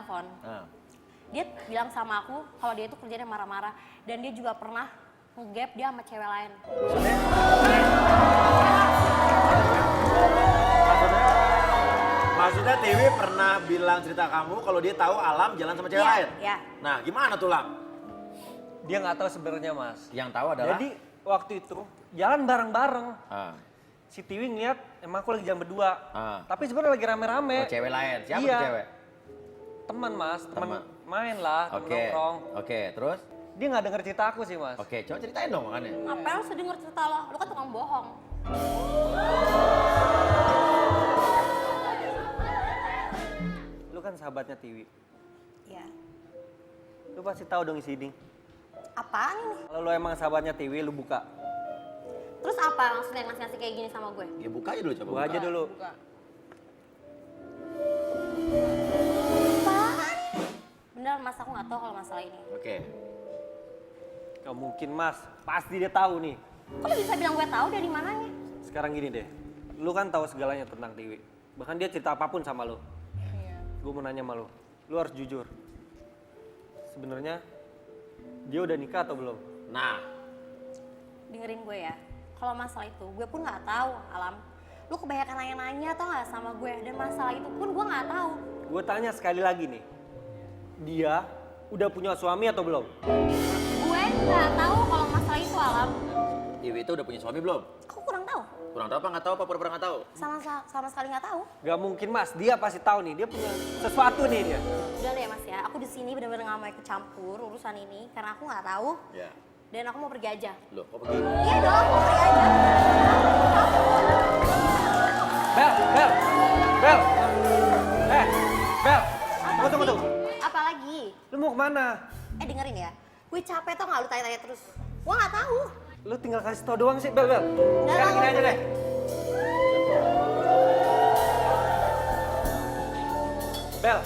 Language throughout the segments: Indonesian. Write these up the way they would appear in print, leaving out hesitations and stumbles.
telepon. Dia bilang sama aku kalau dia itu kerjanya marah-marah dan dia juga pernah nge-gap dia sama cewek lain. Maksudnya Tiwi pernah bilang cerita kamu kalau dia tahu Alam jalan sama cewek lain? Iya. Nah, gimana tuh Lam? Dia nggak tahu sebenarnya Mas. Yang tahu adalah? Jadi waktu itu jalan bareng-bareng. Ah. Si Tiwi ngeliat emang aku lagi jalan berdua. Ah. Tapi sebenarnya lagi rame-rame. Oh, cewek lain. Siapa Iya. tuh cewek? Teman Mas, teman Teman. main lah, teman nongkrong. Oke, terus? Dia nggak denger cerita aku sih Mas. Oke, coba ceritain dong makanya. Ngapain lu denger cerita lo? Lu kan tukang bohong. Lu kan sahabatnya Tiwi. Iya. Lu pasti tahu dong isi ini. Apaan ini? Kalau lu emang sahabatnya Tiwi, lu buka. Terus apa maksudnya ngasih-ngasih kayak gini sama gue? Ya buka aja dulu coba. Buka aja dulu. Buka. Apaan? Bener mas, aku nggak tahu kalau masalah ini. Oke. Gak mungkin Mas, pasti dia tahu nih. Kok lu bisa bilang gue tahu dari mananya? Sekarang gini deh, lu kan tahu segalanya tentang Tiwi. Bahkan dia cerita apapun sama lu. Iya. Gue mau nanya sama lu harus jujur. Sebenarnya dia udah nikah atau belum? Nah, Dengerin gue ya. Kalau masalah itu, gue pun nggak tahu, Alam. Lu kebanyakan nanya-nanya tau nggak sama gue? Dan masalah itu pun gue nggak tahu. Gue tanya sekali lagi nih, dia udah punya suami atau belum? Gue nggak tahu kalau masalah itu, Alam. Tiwi itu udah punya suami belum? Kok kurang tahu? Kurang tahu apa nggak tahu apa pura-pura nggak tahu? Sama sekali nggak tahu. Gak mungkin Mas, dia pasti tahu nih, dia punya sesuatu nih dia. Udah deh mas ya, aku di sini benar-benar nggak mau ikut campur urusan ini karena aku nggak tahu. Ya. Dan aku mau pergi aja. Loh, kok begini? Iya dong, aku mau pergi aja. Bel! Bel! Tunggu. Apalagi? Lu mau kemana? Dengerin ya, gue capek tau nggak lu tanya-tanya terus. Gue nggak tahu. Lu tinggal kasih tau doang sih, Bel. Nggak Sekarang tahu. gini aja deh. Bel,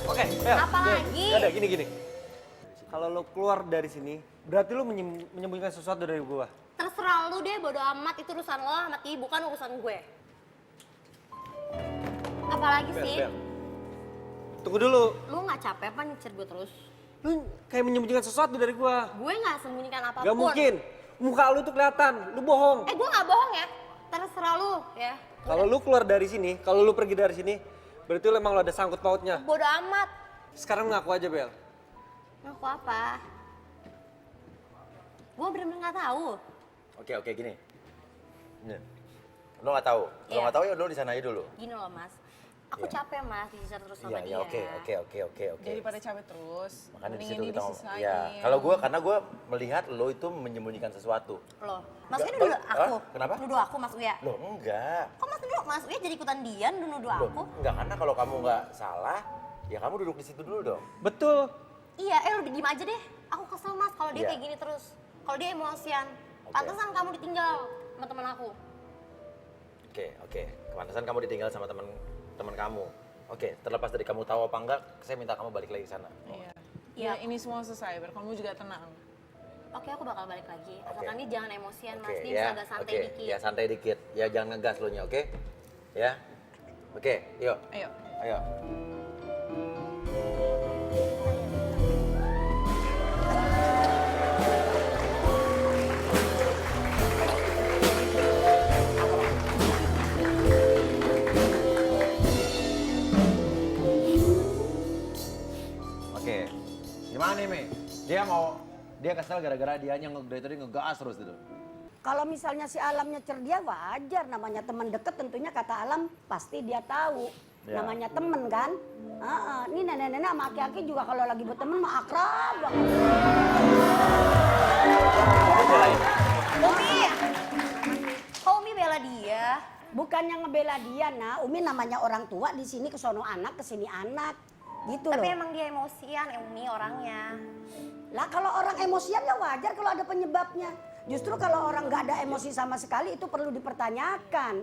oke, Bel. Apa lagi? Ya udah, gini. Kalau lu keluar dari sini, berarti lu menyembunyikan sesuatu dari gua. Terserah lu deh, bodo amat, itu urusan lo sama Ti, bukan urusan gue. Apalagi sih? Bel. Tunggu dulu. Lu nggak capek apa nyecer gue terus? Lu kayak menyembunyikan sesuatu dari gua. Gue nggak sembunyikan apapun. Gak mungkin. Muka lu tuh kelihatan, lu bohong. Gue nggak bohong ya. Terserah lu ya. Kalau lu keluar dari sini, kalau lu pergi dari sini, berarti lu emang lu ada sangkut pautnya. Bodo amat. Sekarang ngaku aja, Bel. Ngaku apa? Gue bener-bener nggak tahu. Oke, gini. Lo nggak tahu? Lo Iya. nggak tahu ya lo di sana aja dulu. Gini loh mas, aku Iya. capek mas dicecer terus sama dia. Iya, oke. Daripada capek terus, Makanya di mending situ ini kita ngomong. disisain. Ya, kalau karena gue melihat lo itu menyembunyikan sesuatu. Loh, Mas Uya Nggak, nuduh Hah? aku. Kenapa? Nuduh aku Mas Uya. Lo enggak. Kok Mas Uya jadi ikutan dia nuduh Loh, aku? enggak, karena kalau kamu nggak salah, ya kamu duduk di situ dulu dong. Betul. Iya, lu diem aja deh. Aku kesel Mas kalau dia Iya. kayak gini terus. Kalau dia emosian. Oke. Pantesan kamu ditinggal sama teman aku. Oke. Kepantasan kamu ditinggal sama teman kamu. Oke, terlepas dari kamu tahu apa enggak, saya minta kamu balik lagi ke sana. Iya. Iya. Ya, ini semua selesai, biar kamu juga tenang. Oke, aku bakal balik lagi. Oke. Asalkan dia jangan emosian Mas, Oke, dia bisa agak santai oke. dikit. Ya santai dikit. Ya jangan ngegas lo nya, oke? Ya. Oke, yuk. Ayo. Ayo. Oke. Gimana nih, Mi? Dia kesel gara-gara dianya dari tadi ngegas terus itu. Kalau misalnya si Alamnya cerdia wajar, namanya teman deket tentunya kata Alam pasti dia tahu. Ya. Namanya temen kan. Ini nenek-nenek sama aki-aki juga kalau lagi berteman mah akrab banget. Umi, kok Umi bela dia? Bukannya ngebela dia, nah Umi namanya orang tua di sini kesono anak, kesini anak. Gitu Tapi loh. emang dia emosian, Umi orangnya. Lah kalau orang emosian ya wajar kalau ada penyebabnya. Justru kalau orang nggak ada emosi sama sekali itu perlu dipertanyakan.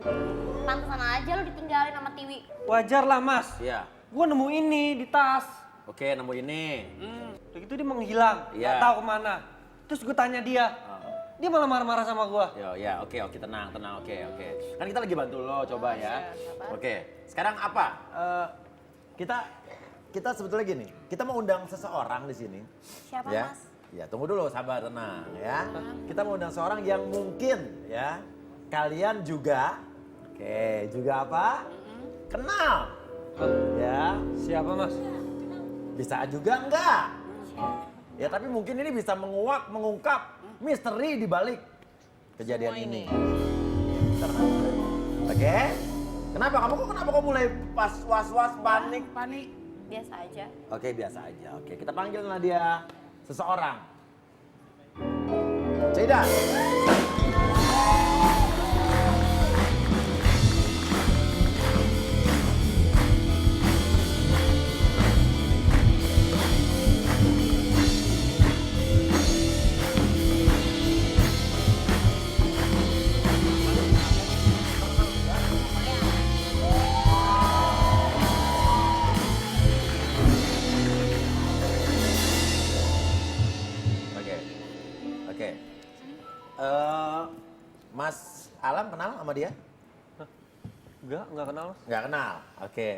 Pantesan aja lu ditinggalin sama Tiwi. Wajar lah, Mas. Iya. Gua nemu ini di tas. Oke, nemu ini. Udah gitu dia menghilang, Iya. nggak tahu kemana. Terus gue tanya dia, dia malah marah-marah sama gua. Ya, oke, tenang, oke. Kan kita lagi bantu lo, coba ya. Siap, sabar. Oke, sekarang apa? Kita kita sebetulnya gini, kita mau undang seseorang di sini. Siapa Ya. Mas? Ya, tunggu dulu, sabar, tenang ya. Kita mau undang seorang yang mungkin ya kalian juga, oke, juga apa? Kenal. Ya, Siapa mas? bisa juga enggak. Ya, tapi mungkin ini bisa mengungkap misteri di balik kejadian Semua ini. ini. Oke? Kenapa kok mulai pas was-was panik? Panik. Biasa aja. Oke, biasa aja. Oke, kita panggil dia seseorang. Ceda. Oke. Oke. Mas Alam kenal sama dia? Enggak kenal mas. Nggak kenal. Oke.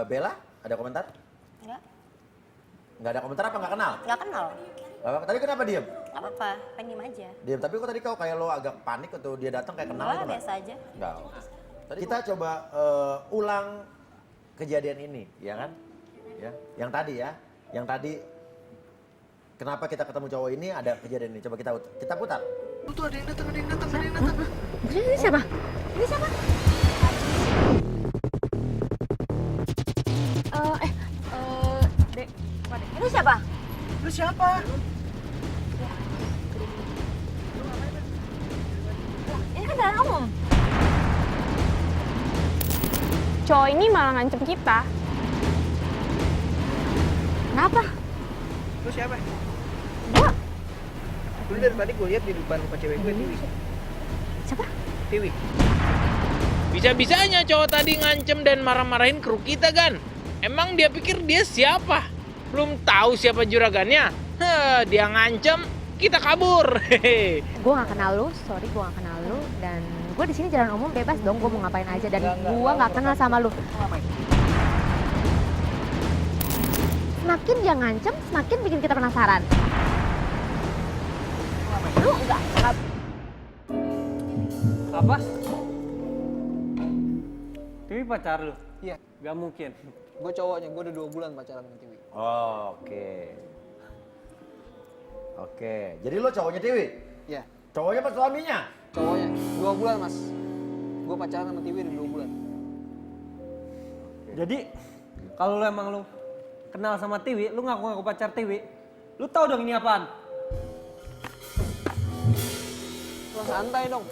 Bella, ada komentar? Enggak? Nggak ada komentar apa nggak kenal? Nggak kenal. Tadi kenapa diem? Nggak apa-apa, pengen aja. Diem, tapi kok tadi kau kayak lo agak panik atau dia datang kayak kenal Enggak, gitu nggak? biasa aja. Nggak. Kita coba ulang kejadian ini, ya kan? Ya, yang tadi ya, yang tadi kenapa kita ketemu cowok ini ada kejadian ini. Coba kita putar. Ini siapa? Ini siapa? Dek, apa dek? Ini siapa? Lu siapa? Ini kan jalan umum. Cowok ini malah ngancem kita. Kenapa? Lu siapa? Gua. Dulu dari tadi gue lihat di depan rumah cewek gue, Tiwi. Siapa? Tiwi. Bisa-bisanya cowok tadi ngancem dan marah-marahin kru kita, Gan. Emang dia pikir dia siapa? Belum tahu siapa juragannya? Dia ngancem, kita kabur. Hehe. Gue gak kenal lu, sorry gue gak kenal lu. Dan gue di sini jalan umum bebas dong, gue mau ngapain aja. Dan gue gak kenal sama lu. Semakin dia ngancem, semakin bikin kita penasaran. Lu enggak. Apa? Tiwi pacar lu? Iya, Gak mungkin. gue cowoknya, gue udah 2 bulan pacaran sama Tiwi. Oke. Oke, jadi lo cowoknya Tiwi? Iya, Cowoknya apa suaminya? cowoknya 2 bulan mas. Gue pacaran sama Tiwi udah 2 bulan. Jadi kalau lu emang lu kenal sama Tiwi, lu ngaku-ngaku pacar Tiwi, lu tahu dong ini apaan? Lu santai dong.